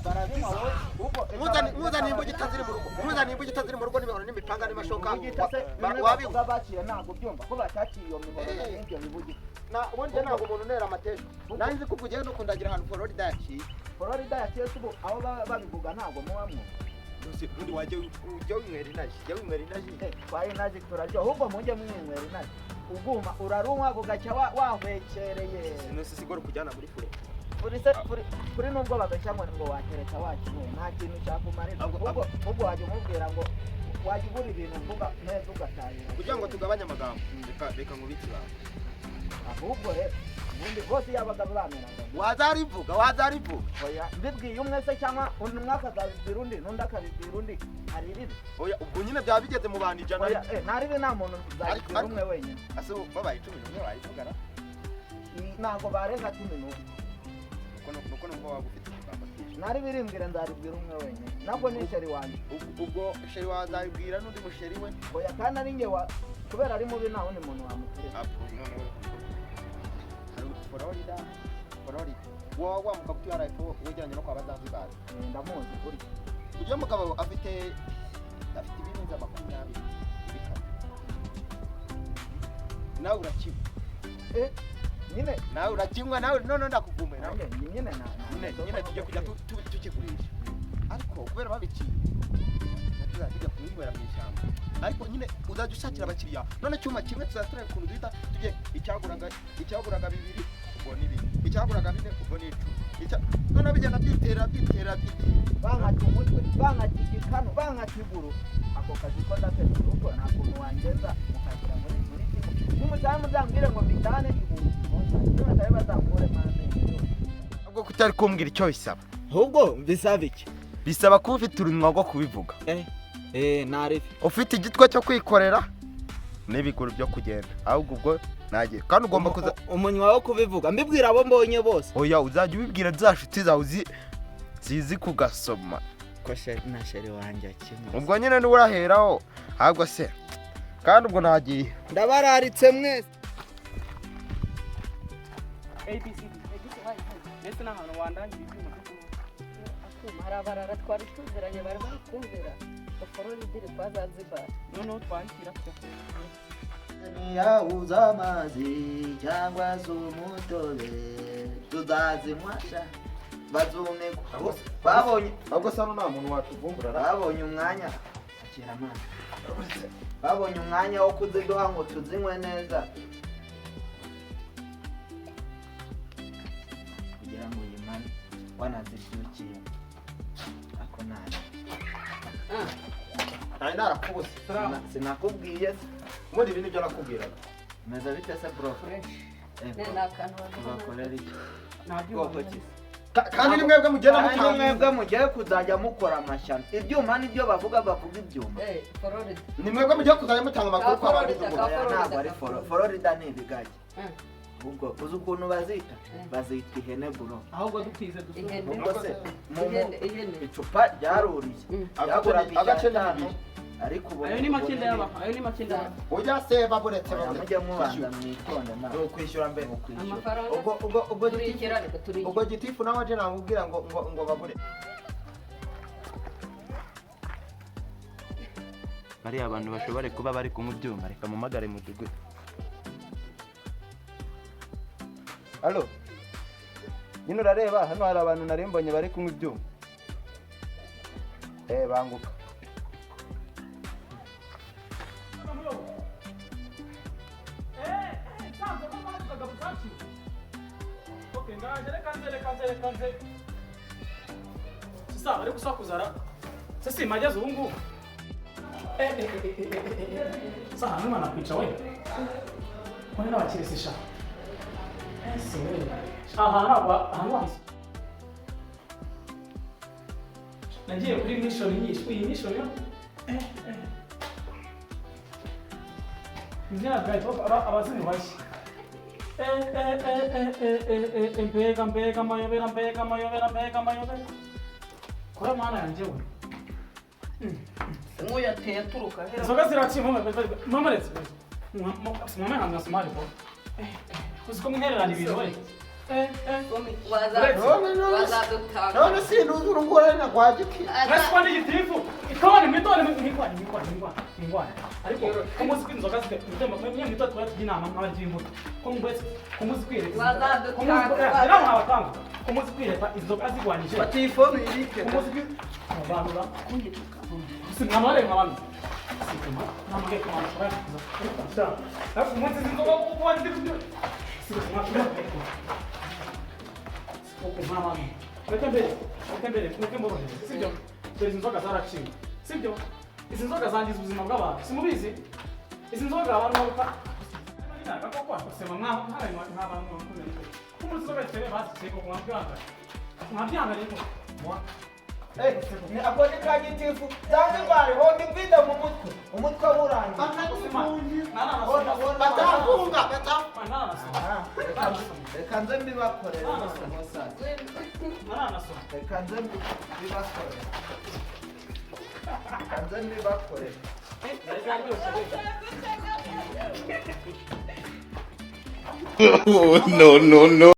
barabima wowe uko muzana imbugita ziri mu rugo muzana imbugita ziri mu rugo n'ibihano n'imipanga n'amashoka wabivuga baciye ntabwo byumva ko bataciye iyo mihoro n'ibyo bibugita ubundi ntabwo umuntu unera amateka nanjye nzi ko ugiye no kundagira ahantu Florida yaciye ubu aho babivuga ntabwo mubamwo ubundi wajya winywera inaji twaye inaji turaryo ahubwo mujye mwinywera inaji uguma urarunywa bugaca wahwekereye sinose sigoro kujyana muri fure kuri nubwo bagashya ngo watereka wakinwe nta kintu cyakumarira ubwo wajya umubwira ngo wajya ugura ibintu mvuga neza ugatahira kugira ngo tugabanye amagambo reka nkubiki bawe ahubwo rero ubundi bose yabaga bamenaga wazarivuga oya mbibwiye umwe se cyangwa undi mwaka akabibwira undi n'undi akabibwira undi hari ribi oya ubwo nyine byaba bigeze mu bantu ijana oya nta ribi nta muntu uzabibwira umwe wenyine ase babaye 11 bayivugana ntabwo barenga 11 nuko nubwo waba ufite amagambo nari birimbwira nzaribwira umwe wenyine nabwo ni sheri wanjye ubwo sheri wazabibwira n'undi musheri we oya kandi ari nge kubera ari mubi nta wundi muntu wamutera Florida wa mugabo tuyara ko wegeranye no kwa Bazanzibar ndamuzi kuri ujye mugabo afite ibintu makumyabiri nawe urakiba nyine nawe urakimwa nawe none ndakuvume nawe nyine tujye kujya tukigurisha ariko kubera babiciye tujya kunywera mu ishyamba ariko nyine uzajya ushakira abakiriya none cyuma kimwe tuzatureba ukuntu duhita tujye icyaguraga 2 ubwo ni 2 icyaguraga 4 ubwo ni 10 none bijyana byitera bankati umutwe bankati ikano bankati iguru ako kazi ko ndafite urugo nta kuntu wangeza mukagira muri kimwe n'umutari muzambwire ngo mbitane ibuntu n'umutari bazamure mane ubwo kutari kumbwira icyo bisaba ahubwo bisaba iki bisaba kuba ufite urunwa rwo kubivuga narifi ufite igitwa cyo kwikorera n'ibiguru byo kugenda ahubwo ubwo nagiye kandi ugomba kuza umunywa wo kubivuga mbibwira abo mbonye bose oya uzajya ubibwira za nshuti zawe zizi kugasoma ko na sheri wanjye kimwe ubwo nyine ni uraheraho ahubwo se kandi ubwo nagiye ndabararitse mwese ABC ndetse n'ahantu wandangira ibyuma marabarara twari tuziranye bari kumvira Florida kwa Zanzibar noneho twandikira yabuza amazi cyangwa se umutobe tuzazimwasha bazume babonye ahubwo se nta muntu watuvumbura babonye umwanya akira amazi babonye umwanya wo kuziduha ngo tuzinywe neza kugira ngo yimane wanazishyukiye ako nabi narakubuse sinakubwiye muri ibintu byo nakubwiraga meza bite se bro fresh n'akantu bakorera iki ntabwo kandi ni mwebwe mugiye kuzajya mukora amashyano ibyuma nibyo bavuga ibyuma Florida ni mwebwe mugiye kuzajya mutanga amakuru kwa bandi ntabwo ari Florida ni ibigage ubwo uzi ukuntu bazita ihene bro ahubwo dutize ubwo se icupa ryaruriye agace n'abiri ariko ubu ayo ni makenda yaba ujya se baburetse mujye mubanza mwitonde nawe ukwishyura mbere amafaranga ubwo gitifu nawe aje namubwira ngo babure bariya abantu bashobore kuba bari kunywa ibyuma reka mumagare mudugudu Allo nyine urareba hano hari abantu narembonye bari kunywa ibyuma banguka kanze sasa bari gusakuzara sasa mageze ubu ngubu sasa numa nakwica we kone n'abakirisisha nagiye kuri mission nyinshi iyi mission yo abazimu bashya mbega mayobera kora mana yanjye we nk'uyateye aturuka inzoga ziraciye mwamaretse mwame hamwe asomari bo uziko mwihererana ibintu we none sinduzi urungurana kwa giti Raswa n'igitifu. Ikone mitone mingwane. Ariko ko muzi kwinzoga zite mutemba mwe mitone twati inama nk'abagiye imbuto. Ko mwese ko muzi kwireka. Ko muzi era mwabatanga. Ko muzi kwireka inzoga zigwanije. Batifone irike. Ko muzi abantu kunyifuka. Sinamare nk'abandi. Sikuma namage kwa shara. Hafu munsi zinzoga kuba ndi. Sikuma. Mama. Mweke mboroheze. Sibyo? Dore izi nzoga zaraciwe. Sibyo? Izi nzoga zangiza ubuzima bw'abantu. Simubizi? Izi nzoga abantu bapfa. Kakokwa kusema nk'abantu kumuri nzoga zitewe baziseko kumwabyanga. Kumwabyanga rero. Ako ni ka gitifu Zanzibar hondi vida mu mutwe umutwe burangiye batafunga reka nze mbibakorere reka nze mbibakorere Oh, no, no, no.